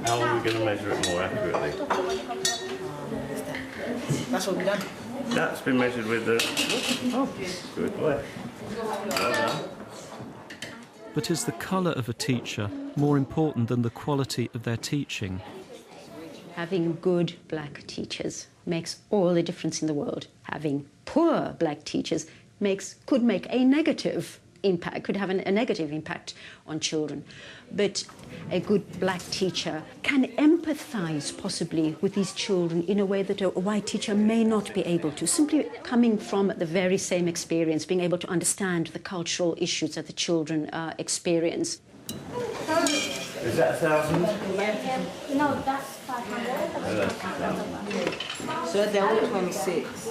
How are we going to measure it more accurately? That's what we've done. That's been measured with the... Oh, good boy. Well done. But is the colour of a teacher more important than the quality of their teaching? Having good black teachers makes all the difference in the world. Having poor black teachers could make a negative impact, could have a negative impact on children. But a good black teacher can empathise possibly with these children in a way that a white teacher may not be able to, simply coming from the very same experience, being able to understand the cultural issues that the children experience. Is that 1,000? No, that's 500. So they're all 26.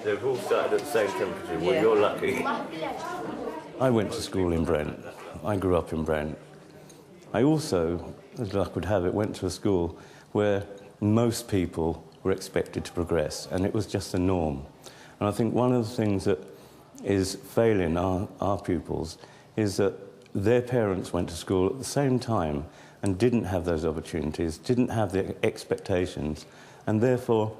They've all started at the same temperature. Well, you're lucky. I went to school in Brent. I grew up in Brent. I also, as luck would have it, went to a school where most people were expected to progress, and it was just the norm. And I think one of the things that is failing our pupils is that their parents went to school at the same time and didn't have those opportunities, didn't have the expectations, and therefore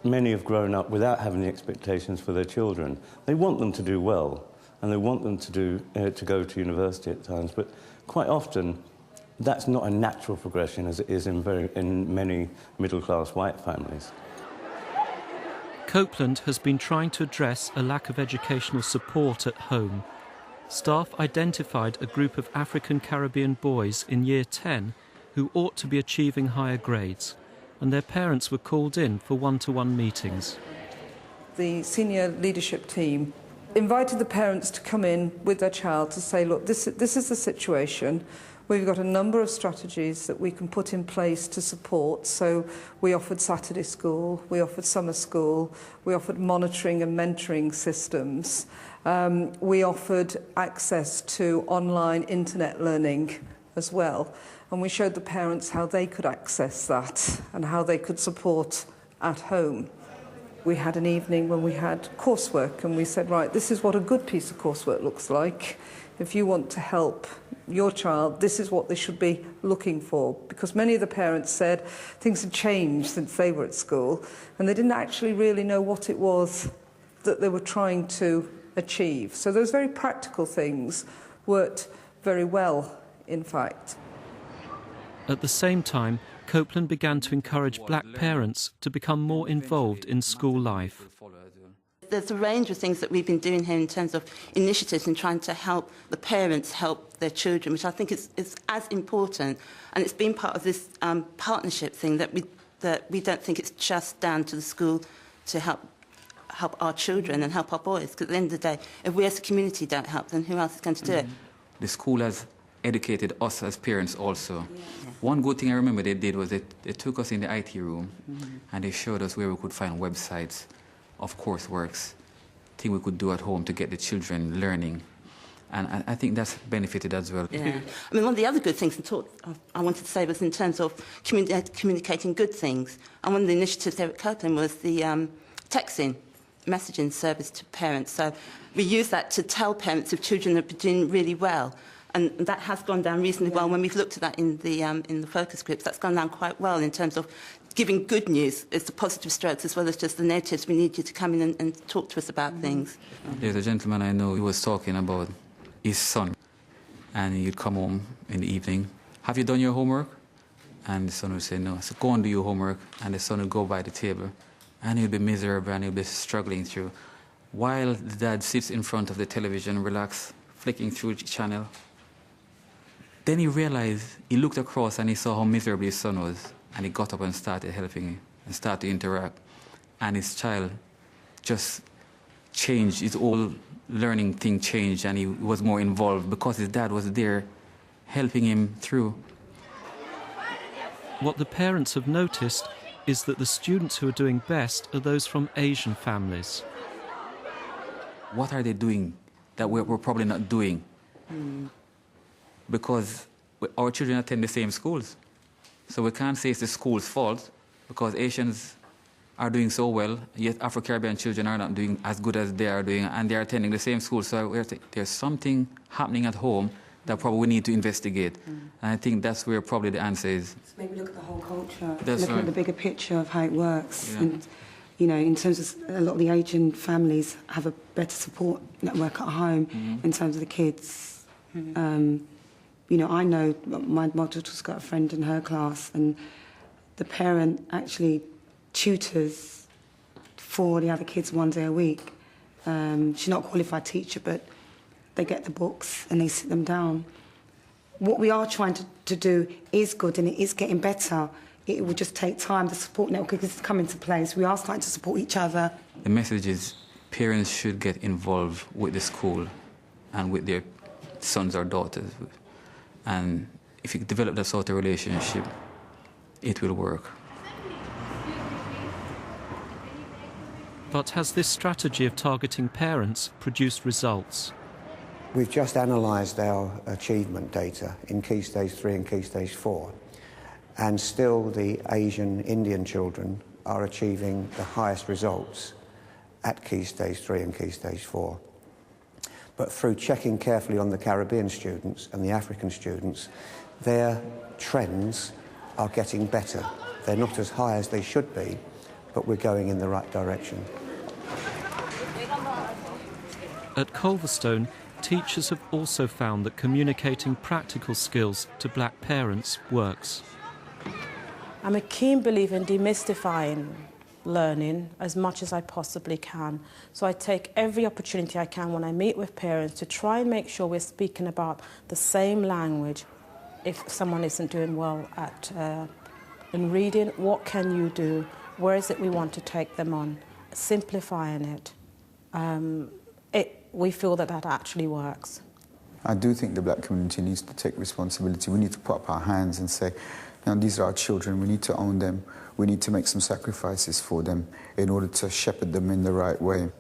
many have grown up without having the expectations for their children. They want them to do well, and they want them to go to university at times, but quite often that's not a natural progression as it is in many middle-class white families. Copeland has been trying to address a lack of educational support at home. Staff identified a group of African Caribbean boys in Year 10 who ought to be achieving higher grades, and their parents were called in for one-to-one meetings. The senior leadership team invited the parents to come in with their child to say, look, this is the situation. We've got a number of strategies that we can put in place to support. So we offered Saturday school, we offered summer school, we offered monitoring and mentoring systems. We offered access to online internet learning as well. And we showed the parents how they could access that and how they could support at home. We had an evening when we had coursework, and we said, right, this is what a good piece of coursework looks like. If you want to help your child, this is what they should be looking for. Because many of the parents said things had changed since they were at school, and they didn't actually really know what it was that they were trying to achieve. So those very practical things worked very well, in fact. At the same time, Copeland began to encourage black parents to become more involved in school life. There's a range of things that we've been doing here in terms of initiatives and trying to help the parents help their children, which I think is as important. And it's been part of this partnership thing that we don't think it's just down to the school to help our children and help our boys. Because at the end of the day, if we as a community don't help, then who else is going to do it? The school has educated us as parents also. Yeah. One good thing I remember they did was they took us in the IT room and they showed us where we could find websites of courseworks, things we could do at home to get the children learning. And I think that's benefited as well. Yeah. I mean, one of the other good things I wanted to say was in terms of communicating good things. And one of the initiatives there at Copeland was the texting messaging service to parents. So we use that to tell parents if children are doing really well. And that has gone down reasonably well. When we've looked at that in the focus groups, that's gone down quite well in terms of giving good news. It's the positive strokes as well as just the negatives. We need you to come in and talk to us about things. There's a gentleman I know who was talking about his son. And he'd come home in the evening. Have you done your homework? And the son would say no. So go and do your homework. And the son would go by the table. And he'll be miserable and he'll be struggling through. While the dad sits in front of the television, relaxed, flicking through the channel. Then he realized, he looked across and he saw how miserable his son was. And he got up and started helping him and started to interact. And his child just changed, his whole learning thing changed, and he was more involved because his dad was there helping him through. What the parents have noticed is that the students who are doing best are those from Asian families. What are they doing that we're probably not doing? Because our children attend the same schools. So we can't say it's the school's fault because Asians are doing so well, yet Afro-Caribbean children are not doing as good as they are doing, and they're attending the same school. So there's something happening at home that probably we need to investigate. And I think that's where probably the answer is. Maybe look at the whole culture, That's look right. at the bigger picture of how it works. Yeah. And, you know, in terms of a lot of the Asian families have a better support network at home in terms of the kids. You know, I know my daughter's got a friend in her class, and the parent actually tutors for the other kids 1 day a week. She's not a qualified teacher, but they get the books and they sit them down. What we are trying to do is good, and it is getting better. It will just take time. The support network is coming into place. We are starting to support each other. The message is parents should get involved with the school and with their sons or daughters. And if you develop that sort of relationship, it will work. But has this strategy of targeting parents produced results? We've just analysed our achievement data in Key Stage 3 and Key Stage 4, and still the Asian Indian children are achieving the highest results at Key Stage 3 and Key Stage 4. But through checking carefully on the Caribbean students and the African students, their trends are getting better. They're not as high as they should be, but we're going in the right direction. At Culverstone, teachers have also found that communicating practical skills to black parents works. I'm a keen believer in demystifying learning as much as I possibly can. So I take every opportunity I can when I meet with parents to try and make sure we're speaking about the same language. If someone isn't doing well in reading, what can you do? Where is it we want to take them on? Simplifying it. We feel that actually works. I do think the black community needs to take responsibility. We need to put up our hands and say, now these are our children, we need to own them, we need to make some sacrifices for them in order to shepherd them in the right way.